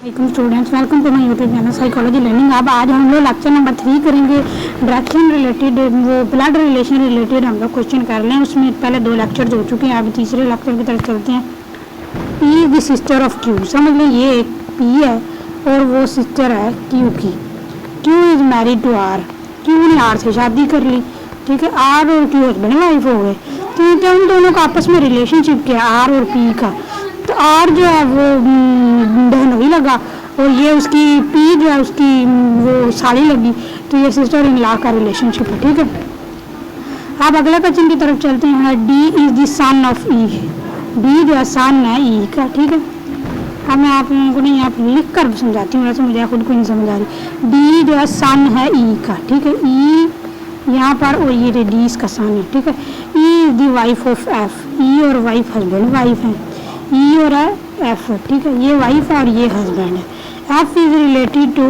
Welcome students, welcome to my YouTube channel psychology learning. अब आज हम लोग लेक्चर नंबर 3 करेंगे। डायरेक्शन रिलेटेड, वो ब्लड रिलेशन रिलेटेड हम लोग क्वेश्चन कर लें। उसमें पहले 2 लेक्चर हो चुके हैं, अब तीसरे लेक्चर की तरफ चलते हैं। P is the sister of Q. समझ लें ये एक पी है और वो सिस्टर है क्यू की। Q is married to R. Q ने आर से शादी कर ली, ठीक है। आर और क्यू हस्बैंड वाइफ हो गए, तो उन दोनों का आपस में रिलेशनशिप क्या है, आर और पी का। तो आर जो है वो बहनोई लगा और ये उसकी पी जो है उसकी वो साली लगी, तो ये सिस्टर इन लॉ का रिलेशनशिप है, ठीक है। अब अगला क्वेश्चन की तरफ चलते हैं। D is the son of E. D जो है सन है ई का, ठीक है। अब मैं आप लोगों को नहीं यहाँ पर लिख कर समझाती हूँ, वैसे मुझे खुद को नहीं समझ आ रही। डी जो है सन है ई का, ठीक है। ई यहाँ पर और ये डी इसका सन है, ठीक है। E is the wife of F. E और वाइफ हस्बैंड वाइफ है, ई और एफ, ठीक है। ये वाइफ है और ये हस्बैंड है। F is related to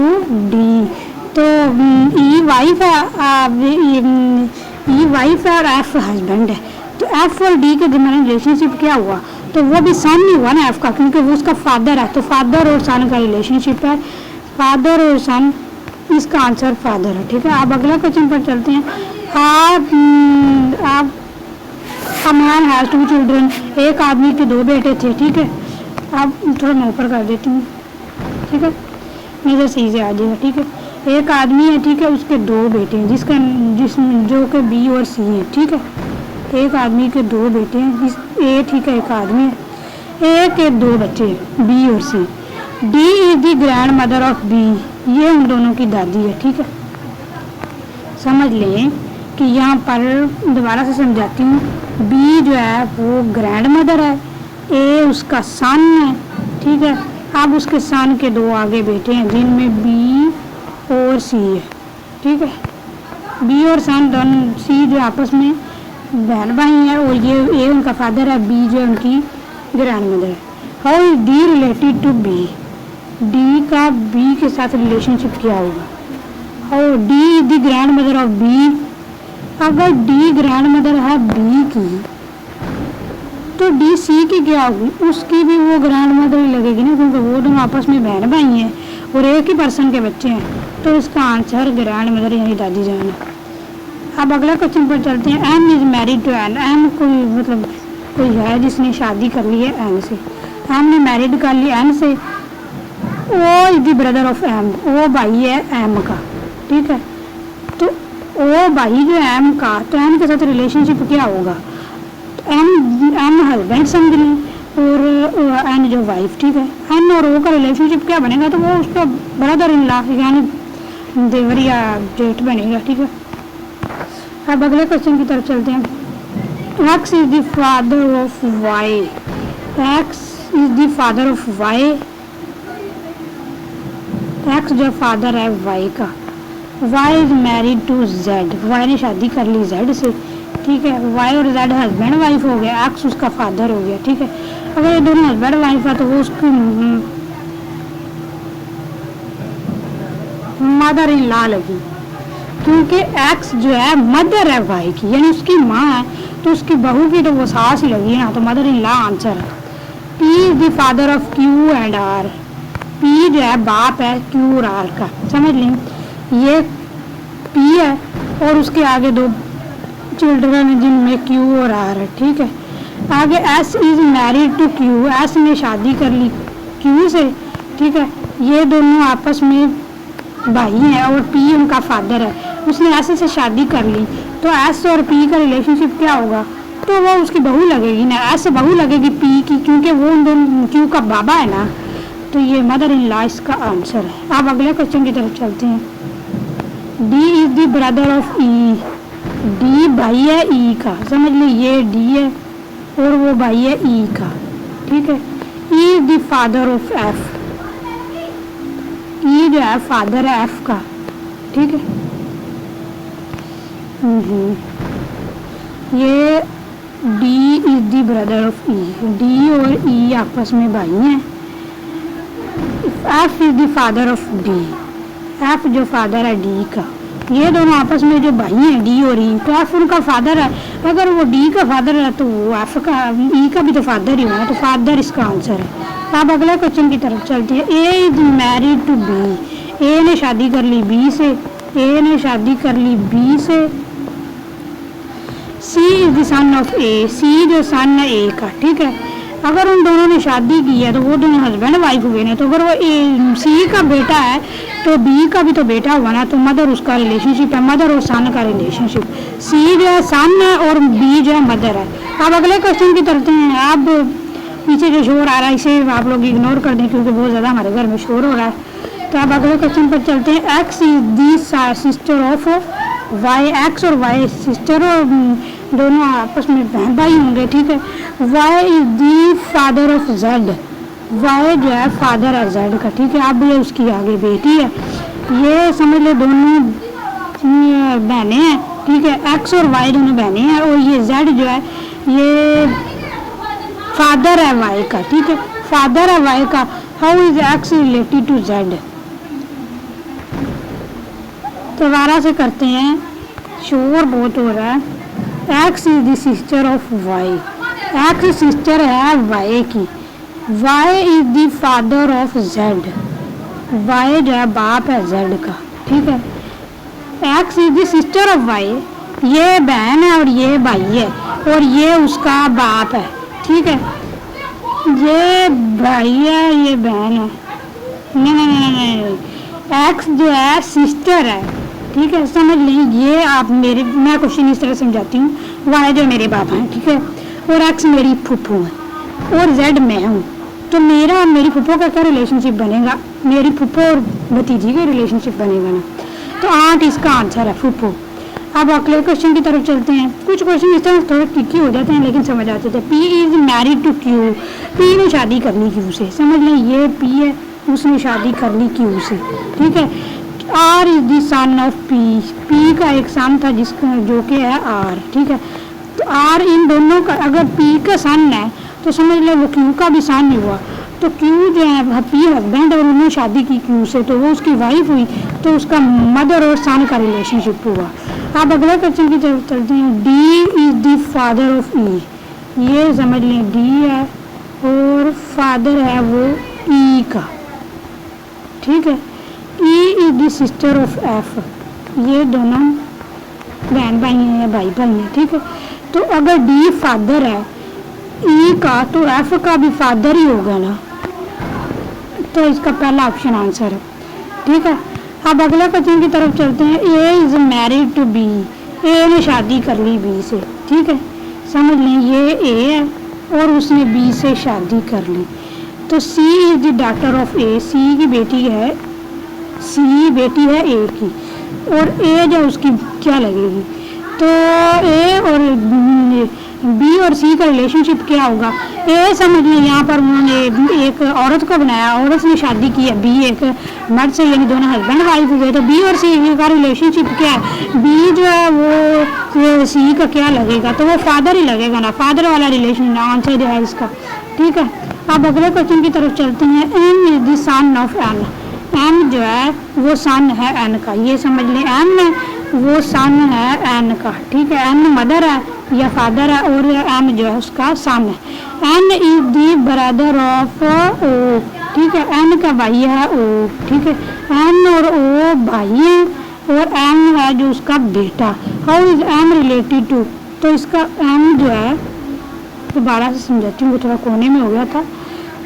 D, तो ई वाइफ है, ई वाइफ है और एफ हस्बैंड है। तो एफ और डी के दरमियान रिलेशनशिप क्या हुआ, तो वो भी सन नहीं हुआ ना एफ का, क्योंकि वो उसका फादर है। तो फादर और सन का रिलेशनशिप है, फादर और सन, इसका आंसर फादर है, ठीक है। अब अगला क्वेश्चन पर चलते हैं। आप A man has 2 children। एक आदमी के 2 बेटे थे, ठीक है। अब थोड़ा मैं ऊपर कर देती हूँ, ठीक है, नजर सही से आ जाएगा, ठीक है। एक आदमी है, ठीक है, उसके 2 बेटे हैं, जो कि बी और सी हैं, ठीक है। एक आदमी के 2 बेटे हैं, ए, ठीक है, एक आदमी है, ए के 2 बच्चे हैं, बी और C. D is the grandmother of B. ये उन दोनों की दादी है, ठीक है। समझ लें कि यहाँ पर दोबारा से समझाती हूँ। बी जो है वो ग्रैंड मदर है, ए उसका सन है, ठीक है। अब उसके सन के 2 आगे बेटे हैं, जिनमें बी और सी है, ठीक है। बी और सन दोनों, सी जो आपस में बहन भाई है और ये ए उनका फादर है, बी जो उनकी ग्रैंड मदर है। How is D related to B. D का बी के साथ रिलेशनशिप क्या होगा। How D is the grandmother of B. अगर डी ग्रैंड मदर है बी की, तो डी सी की क्या होगी, उसकी भी वो ग्रैंड मदर ही लगेगी ना, क्योंकि वो दोनों आपस में बहन भाई हैं और एक ही पर्सन के बच्चे हैं। तो इसका आंसर ग्रैंड मदर यानी दादी जान है। अब अगला क्वेश्चन पर चलते हैं। M is married to N. M कोई है जिसने शादी कर ली है एन से। एम ने मैरिड कर ली एन से। O is the brother of M. O भाई है एम का, ठीक है। तो ओ भाई जो एम का, तो एम के साथ रिलेशनशिप क्या होगा, एम हस्बैंड समझ लें और एन जो वाइफ, ठीक है। एन और ओ का रिलेशनशिप क्या बनेगा, तो वो उसका ब्रदर इन लॉ यानी देवर या जेठ बनेगा, ठीक है। अब अगले क्वेश्चन की तरफ चलते हैं। X is the father of Y. X is the father of Y. X जो फादर है वाई का। Y is married to Z. Y ने शादी कर ली जेड से, ठीक है। वाई और जेड हस्बैंड वाइफ हो गया, एक्स उसका फादर हो गया, ठीक है। अगर ये दोनों हस्बैंड वाइफ है तो वो उसकी मदर इन लॉ लगी, क्योंकि एक्स जो है मदर है वाई की, यानी उसकी माँ है, तो उसकी बहू की तो वो सास ही लगी ना, तो मदर इन लॉ आंसर है। P is the father of Q and R. P जो है बाप है क्यू और आर का। समझ लें ये पी है और उसके आगे 2 चिल्ड्रन हैं जिनमें क्यू और आर है, ठीक है। आगे S is married to Q. S ने शादी कर ली क्यू से, ठीक है। ये दोनों आपस में भाई हैं और पी उनका फादर है, उसने एस से शादी कर ली, तो एस और पी का रिलेशनशिप क्या होगा, तो वो उसकी बहू लगेगी ना, एस बहू लगेगी पी की, क्योंकि वो उन दोनों क्यू का बाबा है ना, तो ये मदर इन लॉ इसका आंसर है। अब अगले क्वेश्चन की तरफ चलते हैं। D is the brother of E. D भाई है ई का। समझ लो ये डी है और वो भाई है ई का, ठीक है। E is the father of F. E जो है फादर है एफ का, ठीक है। ये D is the brother of E. D और ई आपस में भाई हैं। F is the father of D. F जो फादर है डी का। ये दोनों आपस में जो भाई हैं डी और ई, तो एफ उनका फादर है। अगर वो डी का फादर है तो वो एफ का, ई का भी तो फादर ही हुआ, तो फादर इसका आंसर है। अब अगले क्वेश्चन की तरफ चलते हैं। A is married to B, ए ने शादी कर ली बी से, ए ने शादी कर ली बी से। सी इज द सन ऑफ ए, सी जो सन है ए का, ठीक है। अगर उन दोनों ने शादी की है तो वो दोनों हस्बैंड वाइफ हुए ना, तो अगर वो ए सी का बेटा है तो बी का भी तो बेटा हुआ ना, तो मदर उसका रिलेशनशिप है, मदर और सन का रिलेशनशिप। सी जो है सन है और बी जो है मदर है। अब अगले क्वेश्चन की तरफ हैं। अब पीछे जो शोर आ रहा है इसे आप लोग इग्नोर कर दें क्योंकि बहुत ज़्यादा हमारे घर में शोर हो रहा है। तो अब अगले क्वेश्चन पर चलते हैं। X is the sister of Y, X और वाई सिस्टर और दोनों आपस में बहन भाई होंगे, ठीक है। Y is the father of Z, Y जो है फादर है जेड का, ठीक है। अब ये उसकी आगे बेटी है, ये समझ ले दोनों बहनें हैं, ठीक है। एक्स और वाई दोनों बहनें हैं और ये जेड जो है ये फादर है वाई का, ठीक है, फादर है वाई का। How is X related to Z? दोबारा से करते हैं, शोर बहुत हो रहा है। X is the sister of Y, X sister है वाई की। Y is the father of Z, Y जो है बाप है जेड का, ठीक है। X is the sister of Y, ये बहन है और ये भाई है और ये उसका बाप है, ठीक है। ये भाई है ये बहन है, नहीं, एक्स जो है सिस्टर है, ठीक है। समझ लें ये आप मैं क्वेश्चन इस तरह समझाती हूँ। वाई जो मेरे पापा हैं, ठीक है, और एक्स मेरी फूफू है और जेड मैं हूँ, तो मेरी फूफो का क्या रिलेशनशिप बनेगा? मेरी फूफो और भतीजी का रिलेशनशिप बनेगा ना, तो आंट इसका आंसर है फूफो। अब अगले क्वेश्चन की तरफ चलते हैं। कुछ क्वेश्चन इस तरह थोड़े ट्रिकी हो जाते हैं लेकिन समझ आते थे। P is married to Q, P ने शादी कर ली क्यू से, समझ लें ये पी है, उसने शादी कर ली क्यू से, ठीक है। R is the son of P, P का एक सन था जिसका जो कि है आर, ठीक है। तो आर इन दोनों का अगर पी का सन है तो समझ लो वो क्यू का भी सन ही हुआ, तो क्यू जो है पी हस्बैंड और उन्होंने शादी की क्यू से, तो वो उसकी वाइफ हुई, तो उसका मदर और सन का रिलेशनशिप हुआ। आप अगला क्वेश्चन की तरफ चलते हैं। D is the father of E, ये समझ लें डी है और फादर है वो ई का, ठीक है। E is the sister of F, ये दोनों बहन भाई हैं या भाई भाई हैं, ठीक है। तो अगर डी फादर है ई का तो एफ का भी फादर ही होगा ना, तो इसका पहला ऑप्शन आंसर है, ठीक है। अब अगला क्वेश्चन की तरफ चलते हैं। A is married to B, ए ने शादी कर ली बी से, ठीक है। समझ लें ये ए है और उसने बी से शादी कर ली, तो सी इज द डॉटर ऑफ ए, सी की बेटी है, सी बेटी है ए की, और ए जो उसकी क्या लगेगी? तो ए और बी और सी का रिलेशनशिप क्या होगा? ए समझ लीजिए यहाँ पर उन्होंने एक औरत को बनाया, औरत ने शादी की है बी एक मर्द से, यानी दोनों हस्बैंड वाइफ हुए, तो बी और सी का रिलेशनशिप क्या है? बी जो है वो सी का क्या लगेगा? तो वो फादर ही लगेगा ना, फादर वाला रिलेशन आंसर है इसका, ठीक है। अब अगले क्वेश्चन की तरफ चलते हैं। M is the son of N, M जो है वो सन है एन का, ये समझ लें एम वो सन है एन का, ठीक है। एन मदर है या फादर है और एम जो है उसका सन है। N is the brother of O, ठीक है, एन का भाई है ओ, ठीक है। एन और ओ भाई हैं और एम है जो उसका बेटा। How is M related to? तो इसका एम जो है दोबारा से समझाती हूँ, वो थोड़ा कोने में हो गया था।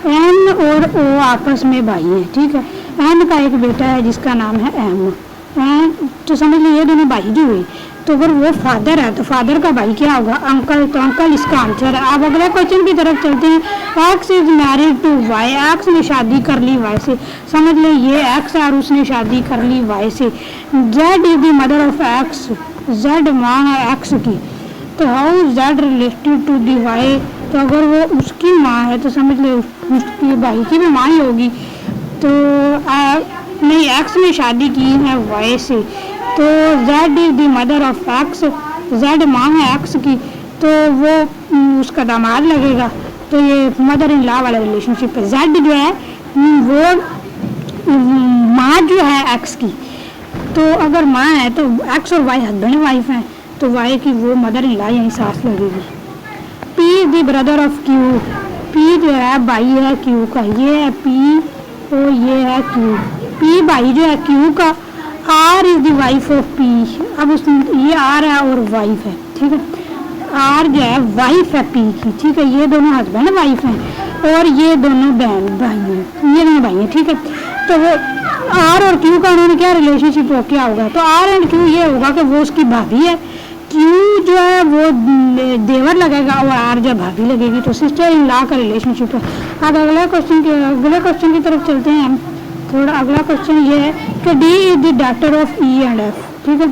एन और ओ आपस में भाई हैं, ठीक है। एन का एक बेटा है जिसका नाम है एम, तो समझ लीजिए दोनों भाई जो हुए, तो अगर वो फादर है तो फादर का भाई क्या होगा? अंकल, तो अंकल इसका आंसर है। अब अगले क्वेश्चन की तरफ चलते हैं। X is married to Y, X ने शादी कर ली वाई से, समझ लें ये एक्स है और उसने शादी कर ली वाई से। Z is the mother of X, Z माँ है एक्स की, तो how Z related to the Y? तो अगर वो उसकी माँ है तो समझ ले उसकी भाई की भी माँ ही होगी, तो नहीं एक्स ने शादी की है वाई से, तो Z is the mother of X, Z माँ है एक्स की, तो वो उसका दामाद लगेगा, तो ये मदर इन लॉ वाला रिलेशनशिप है। जेड जो है वो माँ जो है एक्स की, तो अगर माँ है तो एक्स और वाई हस्बैंड वाइफ हैं, तो वाई की वो मदर इन लॉ यानी सास लगेगी। P is the brother of Q, P जो है भाई है क्यू का, ये है पी और ये है क्यू। पी भाई जो है क्यू का, R is the wife of P. अब उस ये आर है और वाइफ है, ठीक है। आर जो है वाइफ है पी की, ठीक है। ये दोनों हस्बैंड वाइफ हैं और ये दोनों बहन भाई हैं, ये दोनों भाई हैं, ठीक है। तो वो आर और क्यू का उन्होंने क्या रिलेशनशिप हो, क्या होगा? तो आर एंड क्यू ये होगा कि वो उसकी भाभी है, क्यू जो है वो देवर लगेगा और आर जो भाभी लगेगी, तो सिस्टर इन लॉ का रिलेशनशिप है। अब अगले क्वेश्चन की तरफ चलते हैं हम। थोड़ा अगला क्वेश्चन ये है कि D is the daughter of E and F, ठीक है।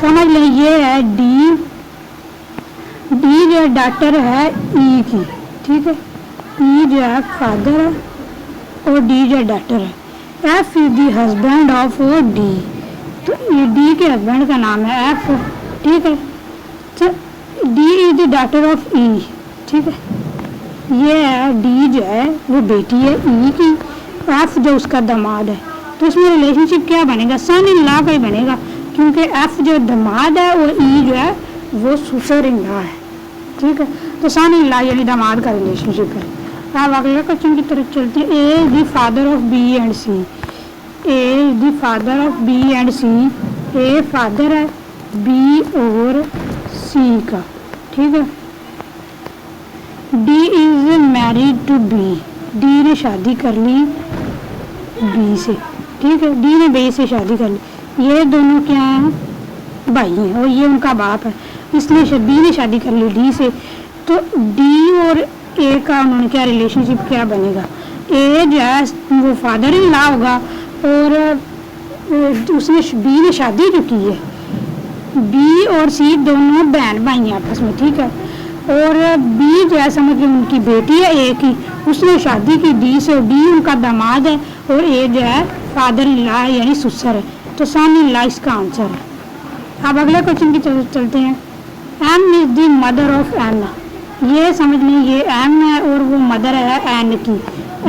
समझ लें ये है डी जो डॉटर है ई की, ठीक है। ई जो है फादर है और डी जो डॉटर है। F is the husband of D, तो ये डी के हस्बैंड का नाम है एफ, ठीक है। तो D is the daughter of E, ठीक है। ये है डी जो है वो बेटी है ई की, एफ जो उसका दामाद है। तो इसमें रिलेशनशिप क्या बनेगा? सन इन लॉ का ही बनेगा, क्योंकि एफ जो दामाद है और ई जो है वो सुसर इन लॉ है, ठीक है। तो सन इन लॉ यानी दामाद का रिलेशनशिप है। अब अगले क्वेश्चन की तरफ चलते हैं। A is the father of B and C. A is the father of B and C. A father है बी और सी का, ठीक है। D is married to B. D ने शादी कर ली बी से, ठीक है। डी ने बी से शादी कर ली। ये दोनों क्या हैं? भाई हैं और ये उनका बाप है, इसलिए बी ने शादी कर ली डी से। तो डी और ए का उन्होंने क्या रिलेशनशिप क्या बनेगा? ए जो है वो फादर इन लॉ होगा और उसने बी ने शादी जो की है। बी और सी दोनों बहन भाई हैं आपस में, ठीक है। और बी जो है समझ लो उनकी बेटी है ए की, उसने शादी की डी से और डी उनका दामाद है और ए जो है फादर इन लॉ यानी ससुर है। तो सन इन लॉ इसका आंसर है। अब अगले क्वेश्चन की तरफ चलते हैं। M is the mother of N. ये समझ लें ये एम है और वो मदर है एन की।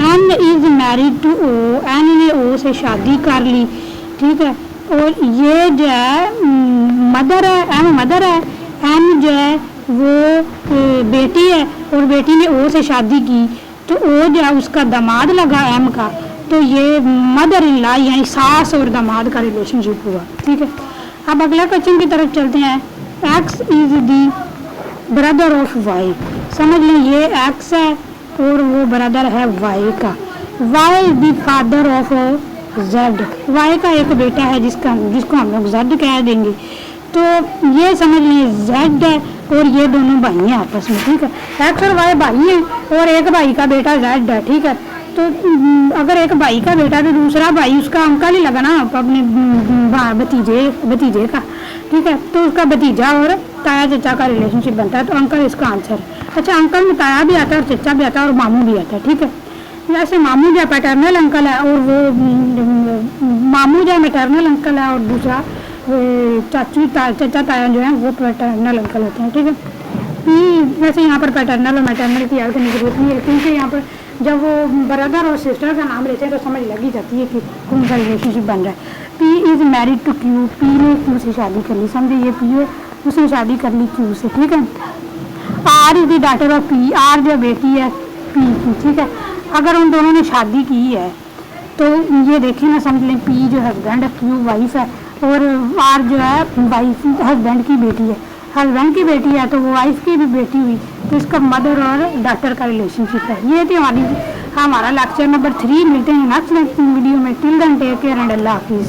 N is married to O. N ने ओ से शादी कर ली, ठीक है। और ये जो है मदर है, एम मदर है, एन जो है वो बेटी है और बेटी ने ओ से शादी की, तो ओ जो है उसका दामाद लगा एम का। तो ये मदर इन लॉ यानी सास और दामाद का रिलेशनशिप हुआ, ठीक है। अब अगला क्वेश्चन की तरफ चलते हैं। X is the brother of Y. समझ लें ये एक्स है और वो ब्रदर है वाई का। Y is the father of Z. Y का एक बेटा है जिसको हम लोग जेड कह देंगे। तो ये समझ लें जेड है और ये दोनों भाई हैं आपस में, ठीक है। एक्स और वाई भाई हैं और एक भाई का बेटा जेड है, ठीक है। तो अगर एक भाई का बेटा तो दूसरा भाई उसका अंकल ही लगा ना अपने भतीजे का, ठीक है। तो उसका भतीजा और ताया चचा का रिलेशनशिप बनता है, तो अंकल इसका आंसर है। अच्छा, अंकल में ताया भी आता है और चचा भी आता है और मामू भी आता है, ठीक है। जैसे मामू जो पैटर्नल अंकल है और वो मामू जो मैटर्नल अंकल है और दूसरा चचा ताया जो है वो पैटर्नल अंकल होते हैं, ठीक है। वैसे यहाँ पर पैटर्नल और मैटर्नल की याद करने की जरूरत नहीं है, क्योंकि यहाँ पर जब वो ब्रदर और सिस्टर का नाम लेते हैं तो समझ लग ही जाती है कि कौन सा रिलेशनशिप बन रहा है। P is married to Q. P ने क्यू से शादी कर ली, समझे ये पी है उसने शादी कर ली क्यू से, ठीक है। R is the daughter of P. R जो बेटी है पी की, ठीक है। अगर उन दोनों ने शादी की है तो ये देखें ना, समझ लें पी जो हस्बैंड है, क्यू वाइफ है और आर जो है वाइफ हस्बैंड की बेटी है। हस्बैंड की बेटी है तो वो वाइफ की भी बेटी हुई, तो इसका मदर और डॉटर का रिलेशनशिप है। ये थी हमारा लेक्चर नंबर 3। मिलते हैं नेक्स्ट वीडियो में। Till then take care and अल्लाह हाफिज़।